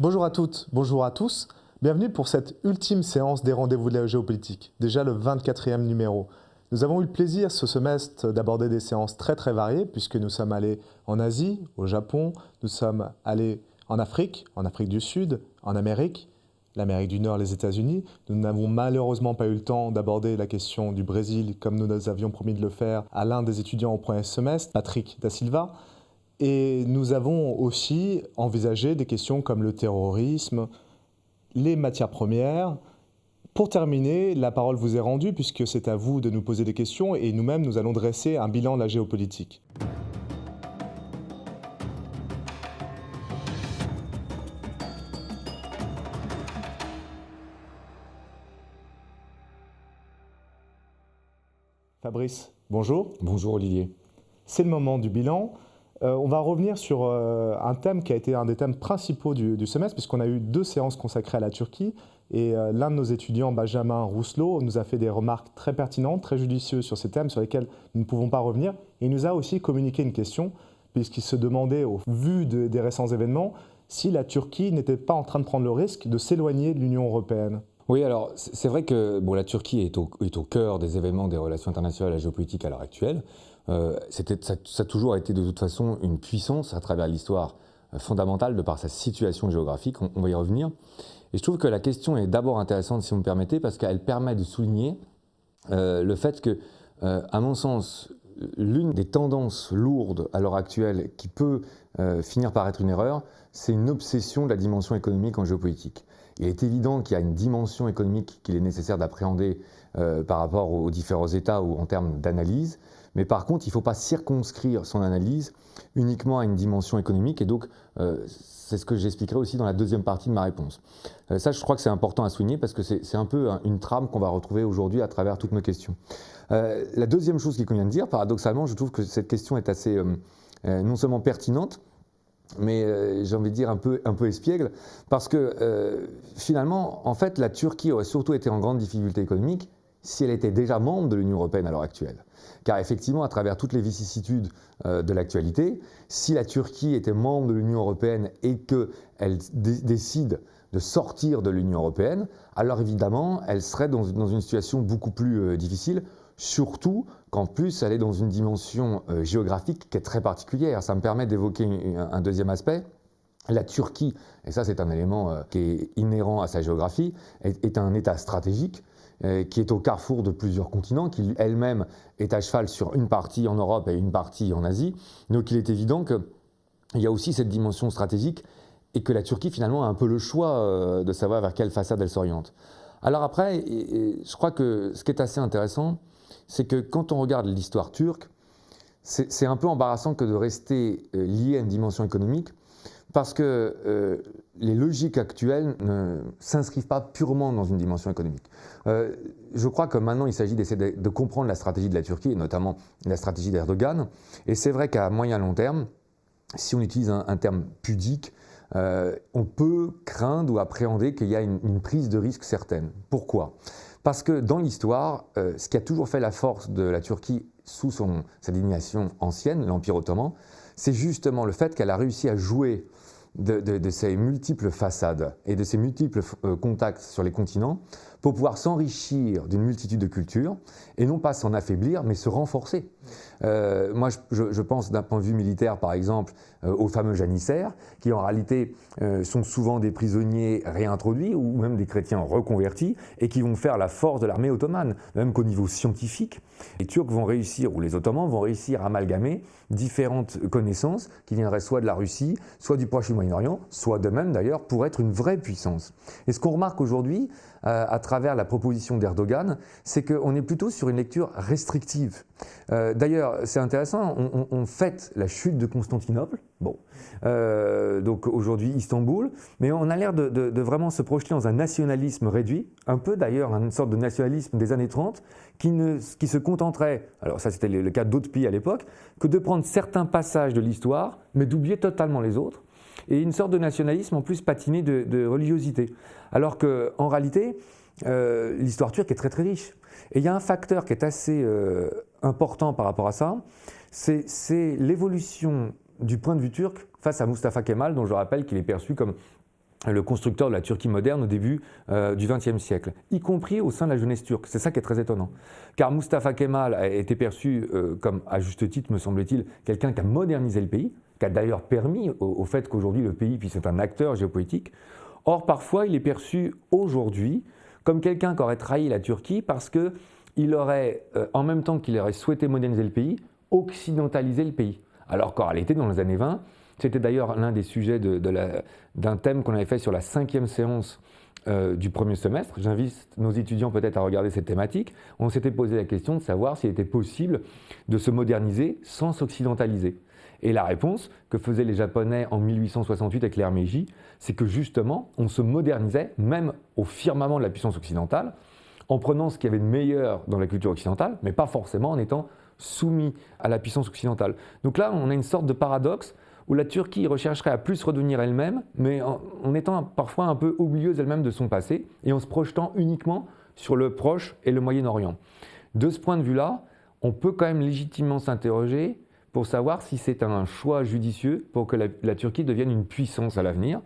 Bonjour à toutes, bonjour à tous. Bienvenue pour cette ultime séance des rendez-vous de la géopolitique, déjà le 24e numéro. Nous avons eu le plaisir ce semestre d'aborder des séances très variées puisque nous sommes allés en Asie, au Japon, nous sommes allés en Afrique du Sud, en Amérique, l'Amérique du Nord, les États-Unis. Nous n'avons malheureusement pas eu le temps d'aborder la question du Brésil comme nous avions promis de le faire à l'un des étudiants au premier semestre, Patrick Da Silva. Et nous avons aussi envisagé des questions comme le terrorisme, les matières premières. Pour terminer, la parole vous est rendue puisque c'est à vous de nous poser des questions et nous-mêmes, nous allons dresser un bilan de la géopolitique. Fabrice, bonjour. Bonjour Olivier. C'est le moment du bilan. On va revenir sur un thème qui a été un des thèmes principaux du semestre, puisqu'on a eu 2 séances consacrées à la Turquie. Et l'un de nos étudiants, Benjamin Rousselot, nous a fait des remarques très pertinentes, très judicieuses sur ces thèmes sur lesquels nous ne pouvons pas revenir. Et il nous a aussi communiqué une question, puisqu'il se demandait, au vu des récents événements, si la Turquie n'était pas en train de prendre le risque de s'éloigner de l'Union européenne. Oui, alors c'est vrai que la Turquie est au cœur des événements des relations internationales et de la géopolitique à l'heure actuelle. Ça a toujours été de toute façon une puissance à travers l'histoire fondamentale de par sa situation géographique, on va y revenir. Et je trouve que la question est d'abord intéressante, si vous me permettez, parce qu'elle permet de souligner le fait que, à mon sens, l'une des tendances lourdes à l'heure actuelle qui peut finir par être une erreur, c'est une obsession de la dimension économique en géopolitique. Il est évident qu'il y a une dimension économique qu'il est nécessaire d'appréhender par rapport aux différents États ou en termes d'analyse, mais par contre, il ne faut pas circonscrire son analyse uniquement à une dimension économique, et donc c'est ce que j'expliquerai aussi dans la deuxième partie de ma réponse. Ça, je crois que c'est important à souligner parce que c'est un peu une trame qu'on va retrouver aujourd'hui à travers toutes nos questions. La deuxième chose qu'il convient de dire, paradoxalement, je trouve que cette question est assez non seulement pertinente, mais j'ai envie de dire un peu espiègle, parce que finalement, en fait, la Turquie aurait surtout été en grande difficulté économique si elle était déjà membre de l'Union européenne à l'heure actuelle. Car effectivement, à travers toutes les vicissitudes de l'actualité, si la Turquie était membre de l'Union européenne et qu'elle décide de sortir de l'Union européenne, alors évidemment, elle serait dans une situation beaucoup plus difficile, surtout qu'en plus, elle est dans une dimension géographique qui est très particulière. Ça me permet d'évoquer un deuxième aspect. La Turquie, et ça c'est un élément qui est inhérent à sa géographie, est un État stratégique qui est au carrefour de plusieurs continents, qui elle-même est à cheval sur une partie en Europe et une partie en Asie. Donc il est évident qu'il y a aussi cette dimension stratégique et que la Turquie finalement a un peu le choix de savoir vers quelle façade elle s'oriente. Alors après, je crois que ce qui est assez intéressant, c'est que quand on regarde l'histoire turque, c'est un peu embarrassant que de rester lié à une dimension économique, parce que les logiques actuelles ne s'inscrivent pas purement dans une dimension économique. Je crois que maintenant, il s'agit d'essayer de comprendre la stratégie de la Turquie, et notamment la stratégie d'Erdogan. Et c'est vrai qu'à moyen long terme, si on utilise un terme pudique, on peut craindre ou appréhender qu'il y a une prise de risque certaine. Pourquoi ? Parce que dans l'histoire, ce qui a toujours fait la force de la Turquie sous sa domination ancienne, l'Empire ottoman, c'est justement le fait qu'elle a réussi à jouer de ces multiples façades et de ces multiples contacts sur les continents pour pouvoir s'enrichir d'une multitude de cultures et non pas s'en affaiblir mais se renforcer. Moi je pense d'un point de vue militaire par exemple aux fameux janissaires qui en réalité sont souvent des prisonniers réintroduits ou même des chrétiens reconvertis et qui vont faire la force de l'armée ottomane. Même qu'au niveau scientifique, les Turcs vont réussir ou les Ottomans vont réussir à amalgamer différentes connaissances qui viendraient soit de la Russie, soit du Proche et du Moyen-Orient, soit de même d'ailleurs pour être une vraie puissance. Et ce qu'on remarque aujourd'hui à travers la proposition d'Erdogan, c'est qu'on est plutôt sur une lecture restrictive. D'ailleurs, c'est intéressant, on fête la chute de Constantinople, donc aujourd'hui Istanbul, mais on a l'air de vraiment se projeter dans un nationalisme réduit, un peu d'ailleurs une sorte de nationalisme des années 30, qui se contenterait, alors ça c'était le cas d'autres pays à l'époque, que de prendre certains passages de l'histoire, mais d'oublier totalement les autres, et une sorte de nationalisme en plus patiné de religiosité. Alors qu'en réalité, l'histoire turque est très très riche. Et il y a un facteur qui est assez important par rapport à ça, c'est l'évolution du point de vue turc face à Mustafa Kemal, dont je rappelle qu'il est perçu comme le constructeur de la Turquie moderne au début du XXe siècle, y compris au sein de la jeunesse turque. C'est ça qui est très étonnant. Car Mustafa Kemal a été perçu comme, à juste titre, me semble-t-il, quelqu'un qui a modernisé le pays, qui a d'ailleurs permis au fait qu'aujourd'hui le pays puisse être un acteur géopolitique. Or, parfois, il est perçu aujourd'hui comme quelqu'un qui aurait trahi la Turquie parce qu'il aurait, en même temps qu'il aurait souhaité moderniser le pays, occidentalisé le pays. Alors qu'en réalité, dans les années 20, c'était d'ailleurs l'un des sujets d'un thème qu'on avait fait sur la 5e séance du premier semestre. J'invite nos étudiants peut-être à regarder cette thématique. On s'était posé la question de savoir s'il était possible de se moderniser sans s'occidentaliser. Et la réponse que faisaient les Japonais en 1868 avec l'ère Meiji, c'est que justement, on se modernisait même au firmament de la puissance occidentale, en prenant ce qu'il y avait de meilleur dans la culture occidentale, mais pas forcément en étant soumis à la puissance occidentale. Donc là, on a une sorte de paradoxe où la Turquie rechercherait à plus redevenir elle-même, mais en étant parfois un peu oublieuse elle-même de son passé, et en se projetant uniquement sur le Proche et le Moyen-Orient. De ce point de vue-là, on peut quand même légitimement s'interroger pour savoir si c'est un choix judicieux pour que la Turquie devienne une puissance à l'avenir.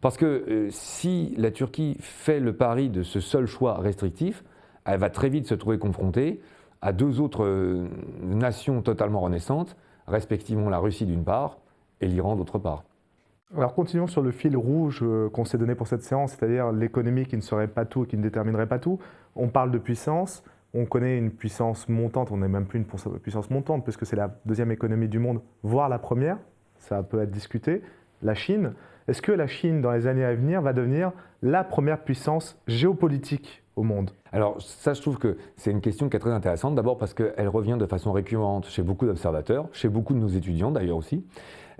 Parce que si la Turquie fait le pari de ce seul choix restrictif, elle va très vite se trouver confrontée à deux autres nations totalement renaissantes, respectivement la Russie d'une part et l'Iran d'autre part. Alors continuons sur le fil rouge qu'on s'est donné pour cette séance, c'est-à-dire l'économie qui ne serait pas tout et qui ne déterminerait pas tout. On parle de puissance, on connaît une puissance montante, on n'est même plus une puissance montante puisque c'est la deuxième économie du monde, voire la première, ça peut être discuté. La Chine, est-ce que la Chine dans les années à venir va devenir la première puissance géopolitique au monde? Alors ça, je trouve que c'est une question qui est très intéressante, d'abord parce qu'elle revient de façon récurrente chez beaucoup d'observateurs, chez beaucoup de nos étudiants d'ailleurs aussi.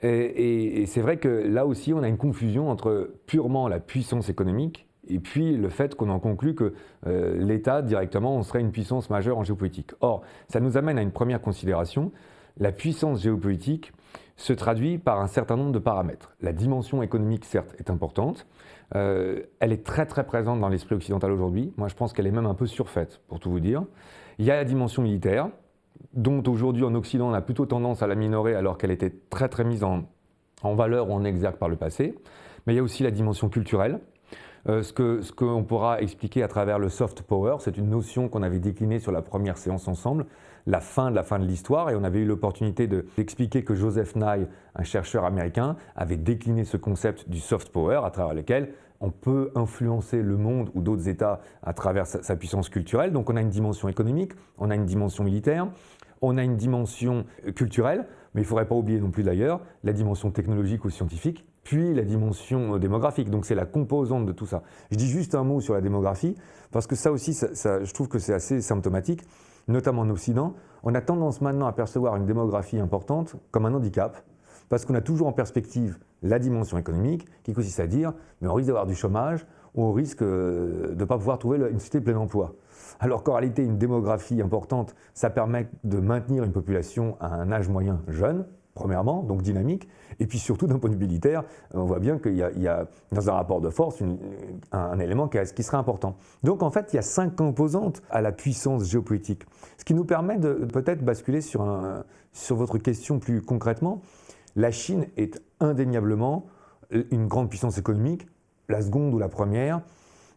Et c'est vrai que là aussi, on a une confusion entre purement la puissance économique et puis le fait qu'on en conclut que l'État, directement, on serait une puissance majeure en géopolitique. Or, ça nous amène à une première considération. La puissance géopolitique se traduit par un certain nombre de paramètres. La dimension économique, certes, est importante. Elle est très très présente dans l'esprit occidental aujourd'hui. Moi, je pense qu'elle est même un peu surfaite, pour tout vous dire. Il y a la dimension militaire, dont aujourd'hui en Occident on a plutôt tendance à la minorer alors qu'elle était très très mise en valeur ou en exergue par le passé. Mais il y a aussi la dimension culturelle, ce qu'on pourra expliquer à travers le soft power. C'est une notion qu'on avait déclinée sur la première séance ensemble, la fin de l'histoire, et on avait eu l'opportunité d'expliquer que Joseph Nye, un chercheur américain, avait décliné ce concept du soft power à travers lequel on peut influencer le monde ou d'autres États à travers sa puissance culturelle. Donc on a une dimension économique, on a une dimension militaire, on a une dimension culturelle, mais il ne faudrait pas oublier non plus d'ailleurs la dimension technologique ou scientifique, puis la dimension démographique. Donc c'est la composante de tout ça. Je dis juste un mot sur la démographie, parce que ça aussi, je trouve que c'est assez symptomatique, notamment en Occident. On a tendance maintenant à percevoir une démographie importante comme un handicap, parce qu'on a toujours en perspective la dimension économique, qui consiste à dire mais on risque d'avoir du chômage, ou on risque de ne pas pouvoir trouver une société de plein emploi. Alors qu'en réalité, une démographie importante, ça permet de maintenir une population à un âge moyen jeune, premièrement, donc dynamique, et puis surtout d'un point de vue militaire, on voit bien qu'il y a dans un rapport de force un élément qui serait important. Donc en fait, il y a 5 composantes à la puissance géopolitique, ce qui nous permet de peut-être basculer sur votre question plus concrètement. La Chine est indéniablement une grande puissance économique, la seconde ou la première.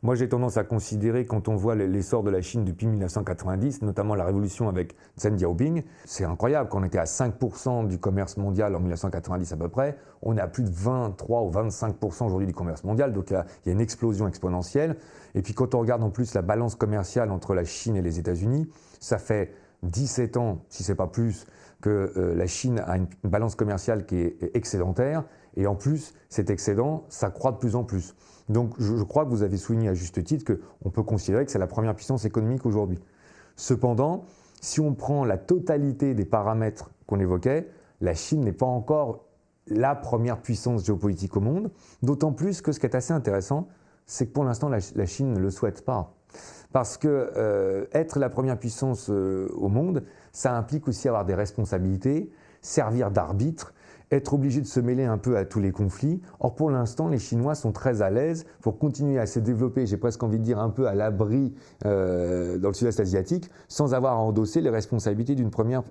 Moi, j'ai tendance à considérer, quand on voit l'essor de la Chine depuis 1990, notamment la révolution avec Deng Xiaoping, c'est incroyable. Quand on était à 5% du commerce mondial en 1990 à peu près, on est à plus de 23 ou 25% aujourd'hui du commerce mondial. Donc il y a une explosion exponentielle. Et puis quand on regarde en plus la balance commerciale entre la Chine et les États-Unis, ça fait 17 ans, si ce n'est pas plus, que la Chine a une balance commerciale qui est excédentaire. Et en plus, cet excédent, ça croît de plus en plus. Donc je crois que vous avez souligné à juste titre qu'on peut considérer que c'est la première puissance économique aujourd'hui. Cependant, si on prend la totalité des paramètres qu'on évoquait, la Chine n'est pas encore la première puissance géopolitique au monde, d'autant plus que ce qui est assez intéressant, c'est que pour l'instant, la Chine ne le souhaite pas. Parce que être la première puissance au monde, ça implique aussi avoir des responsabilités, servir d'arbitre, être obligé de se mêler un peu à tous les conflits. Or, pour l'instant, les Chinois sont très à l'aise pour continuer à se développer, j'ai presque envie de dire un peu à l'abri dans le sud-est asiatique, sans avoir à endosser les responsabilités d'une première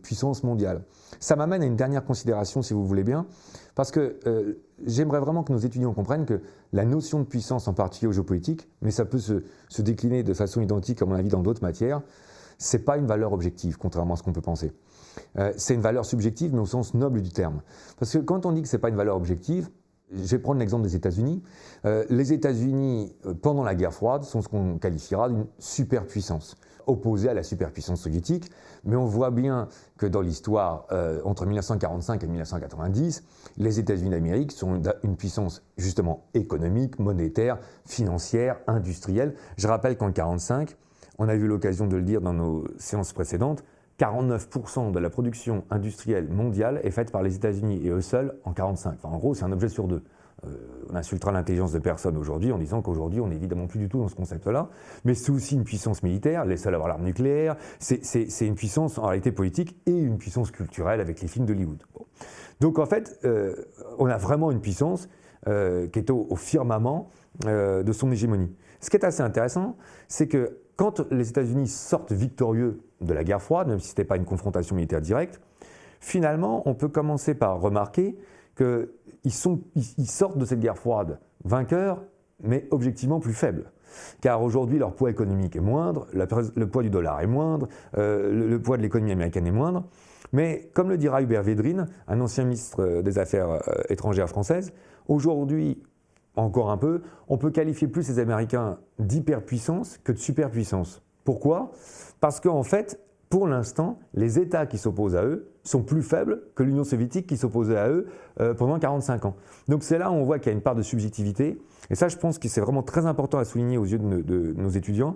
puissance mondiale. Ça m'amène à une dernière considération, si vous voulez bien, parce que j'aimerais vraiment que nos étudiants comprennent que la notion de puissance, en particulier au géopolitique, mais ça peut se décliner de façon identique, à mon avis, dans d'autres matières, ce n'est pas une valeur objective, contrairement à ce qu'on peut penser. C'est une valeur subjective, mais au sens noble du terme. Parce que quand on dit que ce n'est pas une valeur objective, je vais prendre l'exemple des États-Unis. Les États-Unis, pendant la guerre froide, sont ce qu'on qualifiera d'une superpuissance, opposée à la superpuissance soviétique. Mais on voit bien que dans l'histoire, entre 1945 et 1990, les États-Unis d'Amérique sont une puissance justement économique, monétaire, financière, industrielle. Je rappelle qu'en 1945, on a eu l'occasion de le dire dans nos séances précédentes, 49% de la production industrielle mondiale est faite par les États-Unis et eux seuls en 1945. Enfin, en gros, c'est un objet sur deux. On insultera l'intelligence de personne aujourd'hui en disant qu'aujourd'hui, on n'est évidemment plus du tout dans ce concept-là. Mais c'est aussi une puissance militaire, les seuls à avoir l'arme nucléaire. C'est une puissance en réalité politique et une puissance culturelle avec les films d'Hollywood. Bon. Donc en fait, on a vraiment une puissance qui est au firmament de son hégémonie. Ce qui est assez intéressant, c'est que quand les États-Unis sortent victorieux de la guerre froide, même si ce n'était pas une confrontation militaire directe, finalement, on peut commencer par remarquer qu'ils sortent de cette guerre froide vainqueurs, mais objectivement plus faibles. Car aujourd'hui, leur poids économique est moindre, le poids du dollar est moindre, le poids de l'économie américaine est moindre. Mais comme le dira Hubert Védrine, un ancien ministre des Affaires étrangères françaises, aujourd'hui, encore un peu, on peut qualifier plus les Américains d'hyperpuissance que de superpuissance. Pourquoi ? Parce qu'en fait, pour l'instant, les États qui s'opposent à eux sont plus faibles que l'Union soviétique qui s'opposait à eux pendant 45 ans. Donc c'est là où on voit qu'il y a une part de subjectivité. Et ça, je pense que c'est vraiment très important à souligner aux yeux de nos étudiants.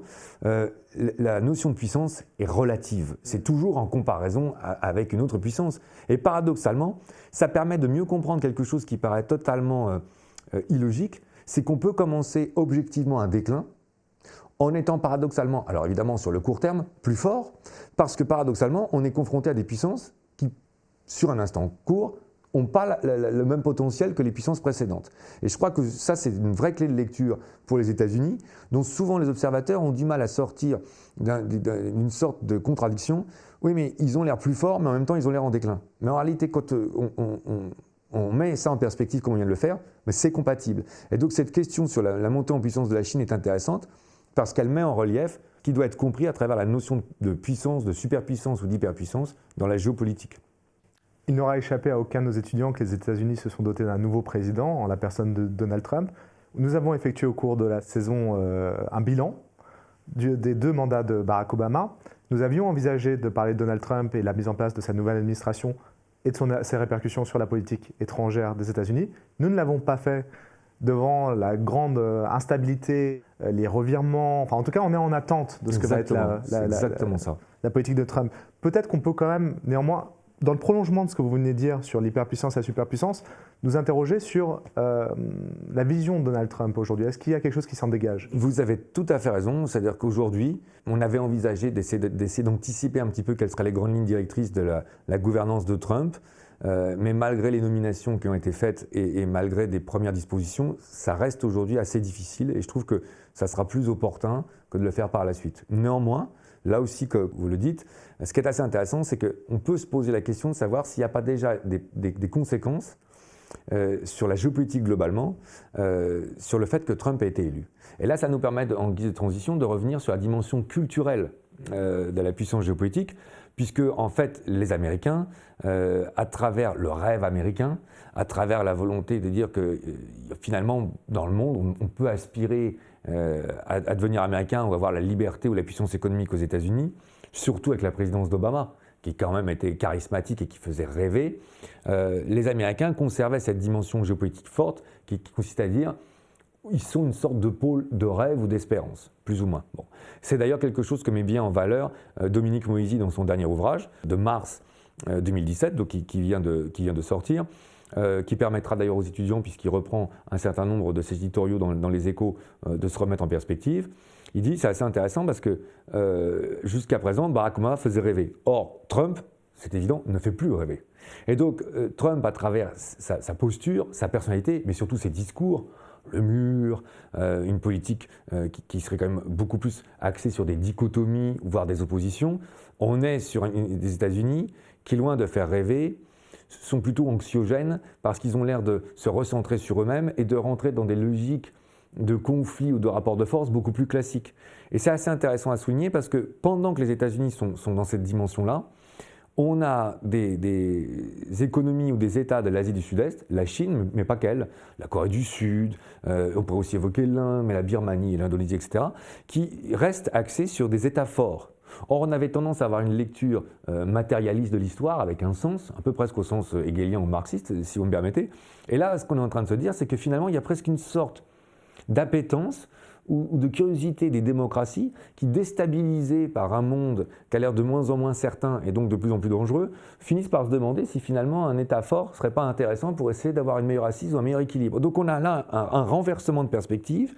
La notion de puissance est relative. C'est toujours en comparaison avec une autre puissance. Et paradoxalement, ça permet de mieux comprendre quelque chose qui paraît totalement illogique, c'est qu'on peut commencer objectivement un déclin en étant paradoxalement, alors évidemment sur le court terme, plus fort, parce que paradoxalement, on est confronté à des puissances qui, sur un instant court, n'ont pas le même potentiel que les puissances précédentes. Et je crois que ça, c'est une vraie clé de lecture pour les États-Unis, dont souvent les observateurs ont du mal à sortir d'une sorte de contradiction. Oui, mais ils ont l'air plus forts, mais en même temps, ils ont l'air en déclin. Mais en réalité, quand on met ça en perspective comme on vient de le faire, mais c'est compatible. Et donc cette question sur la montée en puissance de la Chine est intéressante parce qu'elle met en relief ce qui doit être compris à travers la notion de puissance, de superpuissance ou d'hyperpuissance dans la géopolitique. Il n'aura échappé à aucun de nos étudiants que les États-Unis se sont dotés d'un nouveau président, en la personne de Donald Trump. Nous avons effectué au cours de la saison un bilan des 2 mandats de Barack Obama. Nous avions envisagé de parler de Donald Trump et la mise en place de sa nouvelle administration et de ses répercussions sur la politique étrangère des États-Unis. Nous ne l'avons pas fait devant la grande instabilité, les revirements. Enfin, en tout cas, on est en attente de ce que va être la politique de Trump. Peut-être qu'on peut quand même, néanmoins, dans le prolongement de ce que vous venez de dire sur l'hyperpuissance et la superpuissance, nous interroger sur la vision de Donald Trump aujourd'hui. Est-ce qu'il y a quelque chose qui s'en dégage ? Vous avez tout à fait raison. C'est-à-dire qu'aujourd'hui, on avait envisagé d'essayer d'anticiper un petit peu quelles seraient les grandes lignes directrices de la gouvernance de Trump. Mais malgré les nominations qui ont été faites et malgré des premières dispositions, ça reste aujourd'hui assez difficile et je trouve que ça sera plus opportun que de le faire par la suite. Néanmoins, là aussi, comme vous le dites, ce qui est assez intéressant, c'est qu'on peut se poser la question de savoir s'il n'y a pas déjà des conséquences sur la géopolitique globalement, sur le fait que Trump a été élu. Et là, ça nous permet, en guise de transition, de revenir sur la dimension culturelle de la puissance géopolitique, puisque en fait, les Américains, à travers le rêve américain, à travers la volonté de dire que finalement, dans le monde, on peut aspirer à devenir américain ou avoir la liberté ou la puissance économique aux États-Unis, surtout avec la présidence d'Obama, qui quand même était charismatique et qui faisait rêver, les Américains conservaient cette dimension géopolitique forte qui consiste à dire ils sont une sorte de pôle de rêve ou d'espérance, plus ou moins. Bon. C'est d'ailleurs quelque chose que met bien en valeur Dominique Moïsi dans son dernier ouvrage de mars 2017, donc qui vient de sortir, qui permettra d'ailleurs aux étudiants, puisqu'il reprend un certain nombre de ses éditoriaux dans les Échos, de se remettre en perspective. Il dit, c'est assez intéressant parce que jusqu'à présent, Barack Obama faisait rêver. Or, Trump, c'est évident, ne fait plus rêver. Et donc Trump, à travers sa posture, sa personnalité, mais surtout ses discours, le mur, une politique qui serait quand même beaucoup plus axée sur des dichotomies, voire des oppositions, on est sur des États-Unis qui, loin de faire rêver, sont plutôt anxiogènes parce qu'ils ont l'air de se recentrer sur eux-mêmes et de rentrer dans des logiques de conflits ou de rapports de force beaucoup plus classiques. Et c'est assez intéressant à souligner parce que pendant que les États-Unis sont dans cette dimension-là, on a des économies ou des États de l'Asie du Sud-Est, la Chine, mais pas qu'elle, la Corée du Sud, on pourrait aussi évoquer l'Inde, mais la Birmanie, l'Indonésie, etc., qui restent axés sur des États forts. Or, on avait tendance à avoir une lecture matérialiste de l'histoire avec un sens, un peu presque au sens hegelien ou marxiste, si vous me permettez. Et là, ce qu'on est en train de se dire, c'est que finalement, il y a presque une sorte d'appétence ou de curiosité des démocraties qui, déstabilisées par un monde qui a l'air de moins en moins certain et donc de plus en plus dangereux, finissent par se demander si finalement un État fort ne serait pas intéressant pour essayer d'avoir une meilleure assise ou un meilleur équilibre. Donc on a là un renversement de perspective.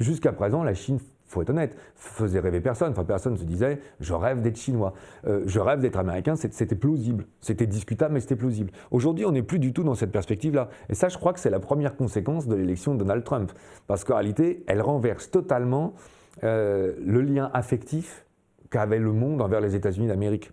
Jusqu'à présent, la Chine, il faut être honnête, faisait rêver personne. Enfin, personne se disait « je rêve d'être chinois, je rêve d'être américain », c'était plausible. C'était discutable, mais c'était plausible. Aujourd'hui, on n'est plus du tout dans cette perspective-là. Et ça, je crois que c'est la première conséquence de l'élection de Donald Trump. Parce qu'en réalité, elle renverse totalement le lien affectif qu'avait le monde envers les États-Unis d'Amérique.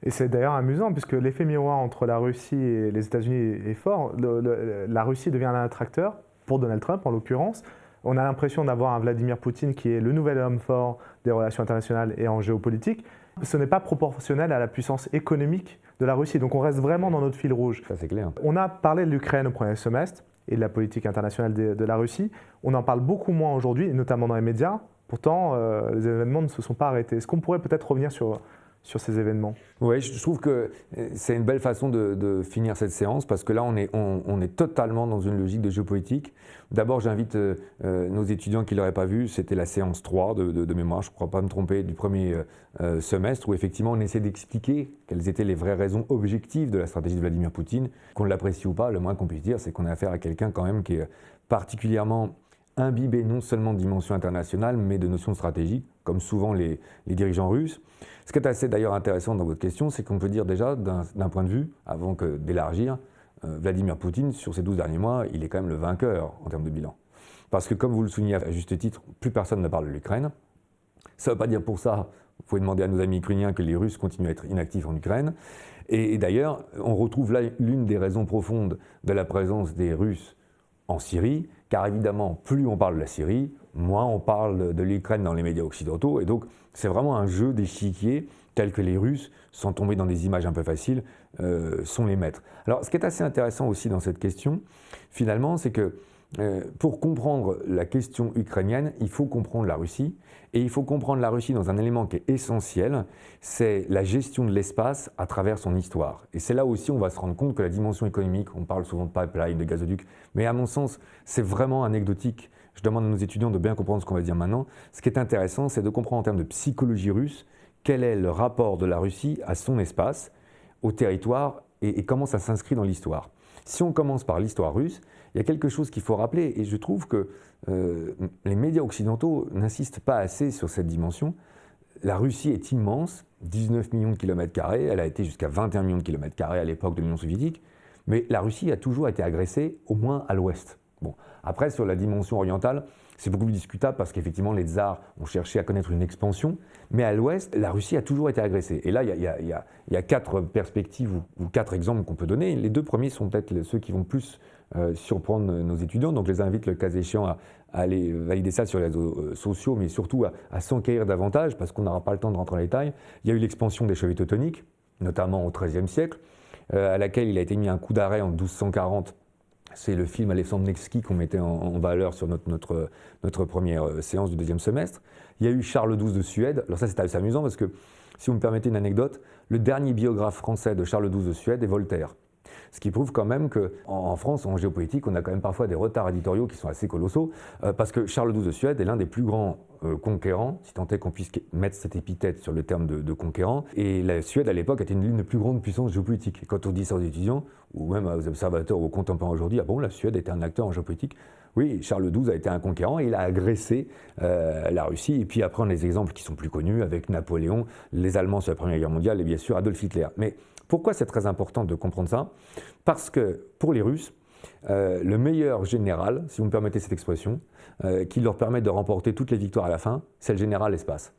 Et c'est d'ailleurs amusant, puisque l'effet miroir entre la Russie et les États-Unis est fort. La Russie devient un attracteur, pour Donald Trump en l'occurrence. On a l'impression d'avoir un Vladimir Poutine qui est le nouvel homme fort des relations internationales et en géopolitique. Ce n'est pas proportionnel à la puissance économique de la Russie. Donc on reste vraiment dans notre fil rouge. Ça, c'est clair. On a parlé de l'Ukraine au premier semestre et de la politique internationale de la Russie. On en parle beaucoup moins aujourd'hui, notamment dans les médias. Pourtant, les événements ne se sont pas arrêtés. Est-ce qu'on pourrait peut-être revenir sur ces événements? Oui, je trouve que c'est une belle façon de finir cette séance parce que là, on est totalement dans une logique de géopolitique. D'abord, j'invite nos étudiants qui ne l'auraient pas vu, c'était la séance 3 de mémoire, je ne crois pas me tromper, du premier semestre où effectivement on essaie d'expliquer quelles étaient les vraies raisons objectives de la stratégie de Vladimir Poutine. Qu'on l'apprécie ou pas, le moins qu'on puisse dire, c'est qu'on a affaire à quelqu'un quand même qui est particulièrement imbibé non seulement de dimension internationale, mais de notions stratégiques, comme souvent les dirigeants russes. Ce qui est assez d'ailleurs intéressant dans votre question, c'est qu'on peut dire déjà, d'un point de vue, avant que d'élargir, Vladimir Poutine, sur ces 12 derniers mois, il est quand même le vainqueur en termes de bilan. Parce que comme vous le soulignez à juste titre, plus personne ne parle de l'Ukraine. Ça ne veut pas dire pour ça, vous pouvez demander à nos amis ukrainiens que les Russes continuent à être inactifs en Ukraine. Et d'ailleurs, on retrouve là l'une des raisons profondes de la présence des Russes en Syrie, car évidemment, plus on parle de la Syrie, moins on parle de l'Ukraine dans les médias occidentaux, et donc c'est vraiment un jeu d'échiquier tel que les Russes, sans tomber dans des images un peu faciles, sont les maîtres. Alors ce qui est assez intéressant aussi dans cette question, finalement, c'est que pour comprendre la question ukrainienne, il faut comprendre la Russie, et il faut comprendre la Russie dans un élément qui est essentiel, c'est la gestion de l'espace à travers son histoire. Et c'est là aussi où on va se rendre compte que la dimension économique, on parle souvent de pipeline, de gazoduc, mais à mon sens, c'est vraiment anecdotique. Je demande à nos étudiants de bien comprendre ce qu'on va dire maintenant. Ce qui est intéressant, c'est de comprendre en termes de psychologie russe, quel est le rapport de la Russie à son espace, au territoire, et comment ça s'inscrit dans l'histoire. Si on commence par l'histoire russe, il y a quelque chose qu'il faut rappeler, et je trouve que les médias occidentaux n'insistent pas assez sur cette dimension. La Russie est immense, 19 millions de kilomètres carrés, elle a été jusqu'à 21 millions de kilomètres carrés à l'époque de l'Union soviétique, mais la Russie a toujours été agressée, au moins à l'ouest. Bon. Après, sur la dimension orientale, c'est beaucoup plus discutable parce qu'effectivement, les tsars ont cherché à connaître une expansion, mais à l'ouest, la Russie a toujours été agressée. Et là, il y a 4 perspectives ou 4 exemples qu'on peut donner. Les 2 premiers sont peut-être ceux qui vont plus surprendre nos étudiants, donc je les invite le cas échéant à aller valider ça sur les réseaux sociaux, mais surtout à s'enquérir davantage, parce qu'on n'aura pas le temps de rentrer dans les détails. Il y a eu l'expansion des chevaliers teutoniques, notamment au XIIIe siècle, à laquelle il a été mis un coup d'arrêt en 1240. C'est le film Alexandre Nevsky qu'on mettait en valeur sur notre première séance du 2e semestre. Il y a eu Charles XII de Suède. Alors ça, c'est assez amusant parce que, si vous me permettez une anecdote, le dernier biographe français de Charles XII de Suède est Voltaire. Ce qui prouve quand même qu'en France, en géopolitique, on a quand même parfois des retards éditoriaux qui sont assez colossaux, parce que Charles XII de Suède est l'un des plus grands conquérants, si tant est qu'on puisse mettre cette épithète sur le terme de conquérant. Et la Suède, à l'époque, était l'une des plus grandes puissances géopolitiques. Et quand on dit ça aux étudiants, ou même aux observateurs ou aux contemporains aujourd'hui, ah bon, la Suède était un acteur en géopolitique? Oui, Charles XII a été un conquérant et il a agressé la Russie. Et puis après, on a des exemples qui sont plus connus avec Napoléon, les Allemands sur la Première Guerre mondiale et bien sûr Adolf Hitler. Mais Pourquoi c'est très important de comprendre ça? Parce que pour les Russes, le meilleur général, si vous me permettez cette expression, qui leur permet de remporter toutes les victoires à la fin, c'est le général espace.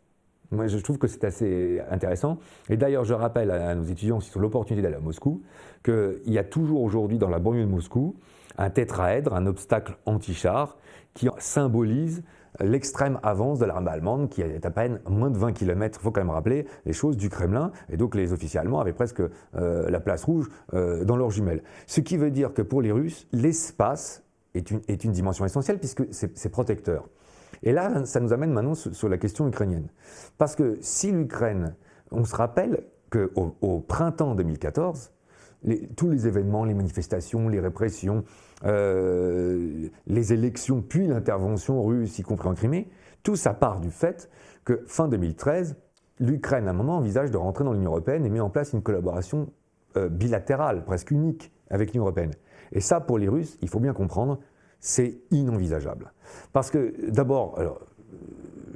Moi, je trouve que c'est assez intéressant. Et d'ailleurs, je rappelle à nos étudiants aussi sur l'opportunité d'aller à Moscou, qu'il y a toujours aujourd'hui dans la banlieue de Moscou un tétraèdre, un obstacle anti-char, qui symbolise l'extrême avance de l'armée allemande, qui est à peine moins de 20 km, il faut quand même rappeler les choses, du Kremlin, et donc les officiers allemands avaient presque la place rouge dans leurs jumelles. Ce qui veut dire que pour les Russes, l'espace est une dimension essentielle, puisque c'est protecteur. Et là, ça nous amène maintenant sur la question ukrainienne. Parce que si l'Ukraine, on se rappelle qu'au printemps 2014, tous les événements, les manifestations, les répressions, les élections, puis l'intervention russe, y compris en Crimée, tout ça part du fait que fin 2013, l'Ukraine, à un moment, envisage de rentrer dans l'Union européenne et met en place une collaboration bilatérale, presque unique, avec l'Union européenne. Et ça, pour les Russes, il faut bien comprendre, c'est inenvisageable. Parce que, d'abord,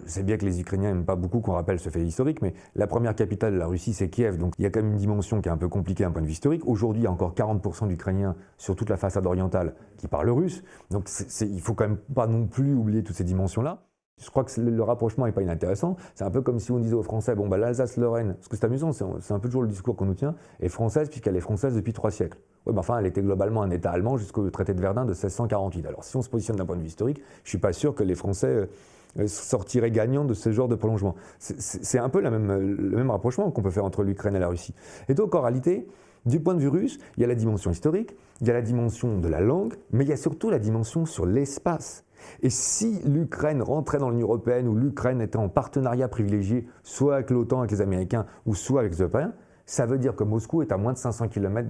c'est bien que les Ukrainiens n'aiment pas beaucoup qu'on rappelle ce fait historique, mais la première capitale de la Russie, c'est Kiev, donc il y a quand même une dimension qui est un peu compliquée d'un point de vue historique. Aujourd'hui, il y a encore 40% d'Ukrainiens sur toute la façade orientale qui parlent russe, donc il ne faut quand même pas non plus oublier toutes ces dimensions-là. Je crois que le rapprochement n'est pas inintéressant. C'est un peu comme si on disait aux Français, bon, bah, l'Alsace-Lorraine, parce que c'est amusant, c'est un peu toujours le discours qu'on nous tient, est française puisqu'elle est française depuis 3 siècles. Oui, mais enfin, elle était globalement un État allemand jusqu'au traité de Verdun de 1648. Alors si on se positionne d'un point de vue historique, je ne suis pas sûr que les Français sortiraient gagnants de ce genre de prolongement. C'est un peu le même rapprochement qu'on peut faire entre l'Ukraine et la Russie. Et donc en réalité, du point de vue russe, il y a la dimension historique, il y a la dimension de la langue, mais il y a surtout la dimension sur l'espace. Et si l'Ukraine rentrait dans l'Union européenne ou l'Ukraine était en partenariat privilégié, soit avec l'OTAN, avec les Américains, ou soit avec les Européens, ça veut dire que Moscou est à moins de 500 km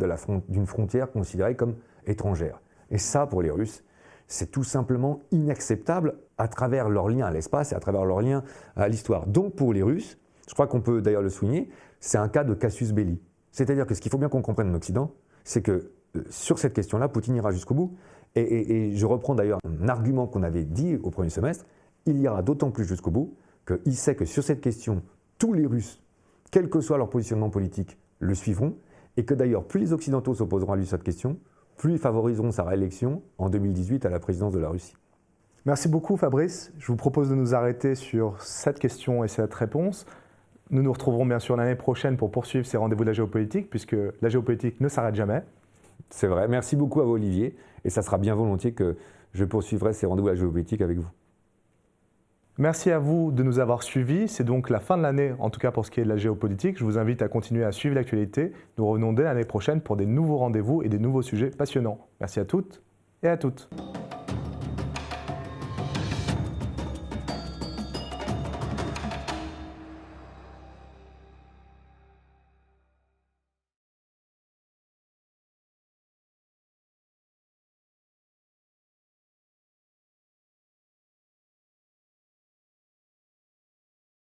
d'une frontière considérée comme étrangère. Et ça, pour les Russes, c'est tout simplement inacceptable à travers leur lien à l'espace et à travers leur lien à l'histoire. Donc pour les Russes, je crois qu'on peut d'ailleurs le souligner, c'est un cas de casus belli. C'est-à-dire que ce qu'il faut bien qu'on comprenne en Occident, c'est que sur cette question-là, Poutine ira jusqu'au bout. Et je reprends d'ailleurs un argument qu'on avait dit au premier semestre, il ira d'autant plus jusqu'au bout qu'il sait que sur cette question, tous les Russes, quel que soit leur positionnement politique, le suivront, et que d'ailleurs, plus les Occidentaux s'opposeront à lui sur cette question, plus ils favoriseront sa réélection en 2018 à la présidence de la Russie. Merci beaucoup Fabrice. Je vous propose de nous arrêter sur cette question et cette réponse. Nous nous retrouverons bien sûr l'année prochaine pour poursuivre ces rendez-vous de la géopolitique, puisque la géopolitique ne s'arrête jamais. C'est vrai. Merci beaucoup à vous, Olivier. Et ça sera bien volontiers que je poursuivrai ces rendez-vous de la géopolitique avec vous. Merci à vous de nous avoir suivis. C'est donc la fin de l'année, en tout cas pour ce qui est de la géopolitique. Je vous invite à continuer à suivre l'actualité. Nous revenons dès l'année prochaine pour des nouveaux rendez-vous et des nouveaux sujets passionnants. Merci à toutes et à toutes.